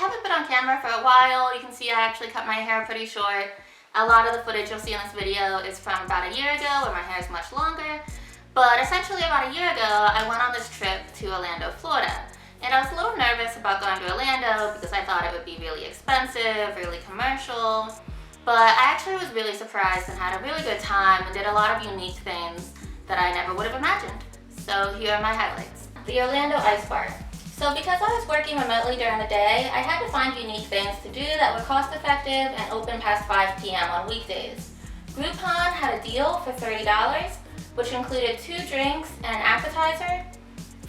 haven't been on camera for a while. You can see I actually cut my hair pretty short. A lot of the footage you'll see in this video is from about a year ago where my hair is much longer. But essentially about a year ago, I went on this trip to Orlando, Florida. And I was a little nervous about going to Orlando because I thought it would be really expensive, really commercial. But I actually was really surprised and had a really good time and did a lot of unique things that I never would have imagined. So here are my highlights. The Orlando Ice Bar. So because I was working remotely during the day, I had to find unique things to do that were cost effective and open past 5 p.m. on weekdays. Groupon had a deal for $30, which included 2 drinks and an appetizer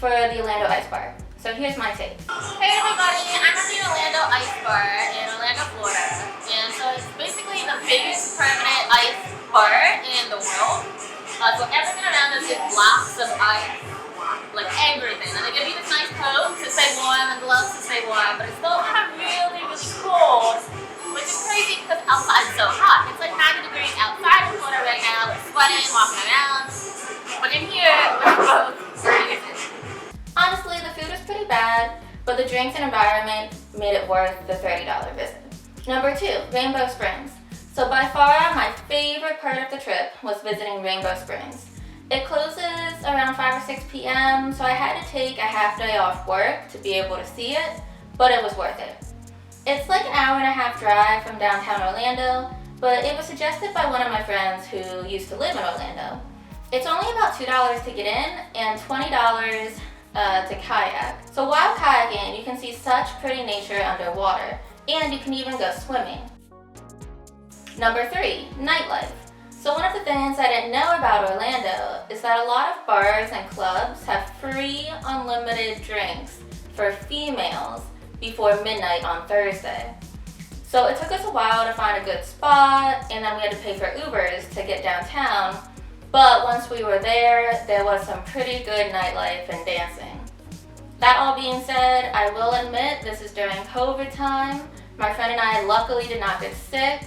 for the Orlando Ice Bar. So here's my take. Hey everybody, I'm at the Orlando Ice Bar in Orlando, Florida. And so it's basically the biggest permanent ice bar in the world. So everything around us is blocks of ice, like everything. And they give you this nice coat to stay warm and gloves to stay warm, but it's still kind of really, really cold, which is crazy because outside's so hot. It's like 90 degrees outside in Florida right now. We're sweating, walking around. But in here, we're both freezing. Honestly, the food was pretty bad, but the drinks and environment made it worth the $30 visit. Number 2, Rainbow Springs. So by far, my favorite part of the trip was visiting Rainbow Springs. It closes around 5 or 6 p.m., so I had to take a half day off work to be able to see it, but it was worth it. It's like an hour and a half drive from downtown Orlando, but it was suggested by one of my friends who used to live in Orlando. It's only about $2 to get in and $20 to kayak. So while kayaking, you can see such pretty nature underwater, and you can even go swimming. Number 3, nightlife. So one of the things I didn't know about Orlando is that a lot of bars and clubs have free unlimited drinks for females before midnight on Thursday. So it took us a while to find a good spot, and then we had to pay for Ubers to get downtown. But once we were there, there was some pretty good nightlife and dancing. That all being said, I will admit this is during COVID time. My friend and I luckily did not get sick,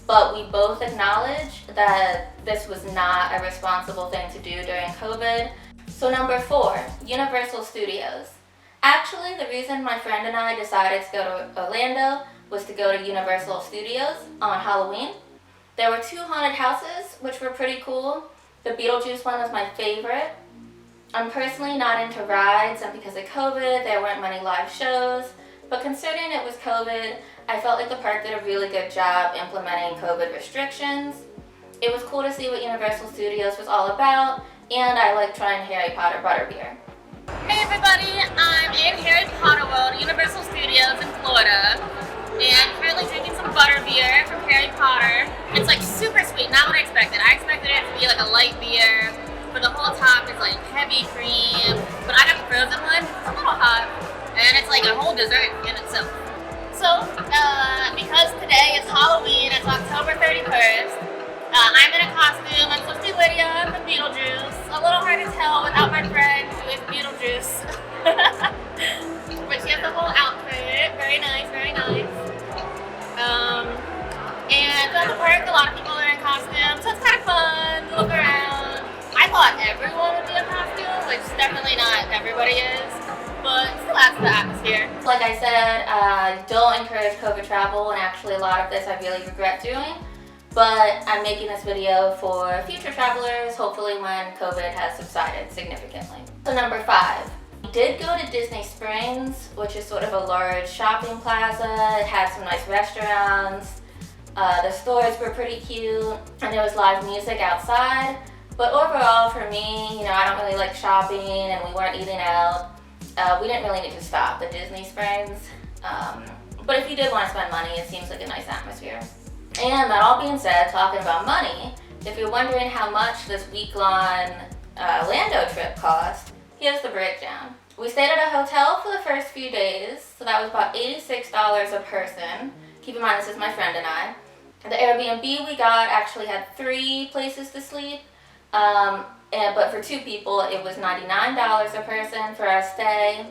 but we both acknowledge that this was not a responsible thing to do during COVID. So number 4, Universal Studios. Actually, the reason my friend and I decided to go to Orlando was to go to Universal Studios on Halloween. There were 2 haunted houses, which were pretty cool. The Beetlejuice one was my favorite. I'm personally not into rides, and because of COVID, there weren't many live shows. But considering it was COVID, I felt like the park did a really good job implementing COVID restrictions. It was cool to see what Universal Studios was all about, and I like trying Harry Potter butterbeer. Hey everybody, I'm in Harry Potter World, Universal Studios in Florida. And currently drinking some butterbeer from Harry Potter. It's like super sweet, not what I expected. I expected it to be like a light beer, but the whole top is like heavy cream. But I got the frozen one, it's a little hot, and it's like a whole dessert in itself. So, because today is Halloween, it's October 31st, I'm in a costume. I'm supposed to be Lydia from Beetlejuice. A little hard to tell without my friend who is Beetlejuice. But she has the whole outfit, very nice, very nice. And at the park, a lot of people are in costumes, so it's kind of fun to look around. I thought everyone would be in costume, which definitely not everybody is, but it still adds to the atmosphere. Like I said, I don't encourage COVID travel, and actually a lot of this I really regret doing, but I'm making this video for future travelers, hopefully when COVID has subsided significantly. So number 5. We did go to Disney Springs, which is sort of a large shopping plaza. It had some nice restaurants. The stores were pretty cute, and there was live music outside. But overall, for me, I don't really like shopping, and we weren't eating out. We didn't really need to stop at Disney Springs. But if you did want to spend money, it seems like a nice atmosphere. And that all being said, talking about money, if you're wondering how much this week-long Orlando trip cost, here's the breakdown. We stayed at a hotel for the first few days, so that was about $86 a person. Keep in mind, this is my friend and I. The Airbnb we got actually had 3 places to sleep, but for 2 people, it was $99 a person for our stay.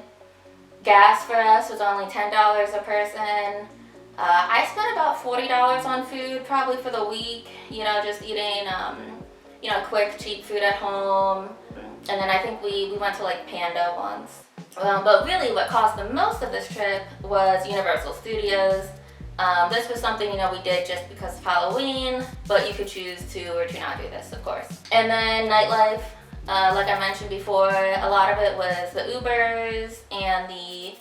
Gas for us was only $10 a person. I spent about $40 on food, probably for the week, just eating, quick, cheap food at home. And then I think we went to like Panda once. But really what cost the most of this trip was Universal Studios. This was something, we did just because of Halloween, but you could choose to or to not do this, of course. And then Nightlife, like I mentioned before, a lot of it was the Ubers and the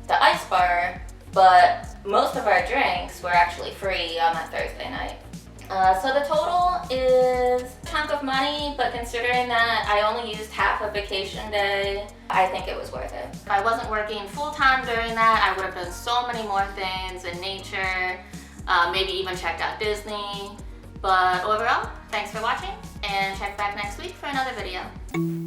ice bar, but most of our drinks were actually free on that Thursday night. So the total is a chunk of money, but considering that I only used half a vacation day, I think it was worth it. If I wasn't working full-time during that, I would have done so many more things in nature, maybe even checked out Disney. But overall, thanks for watching, and check back next week for another video.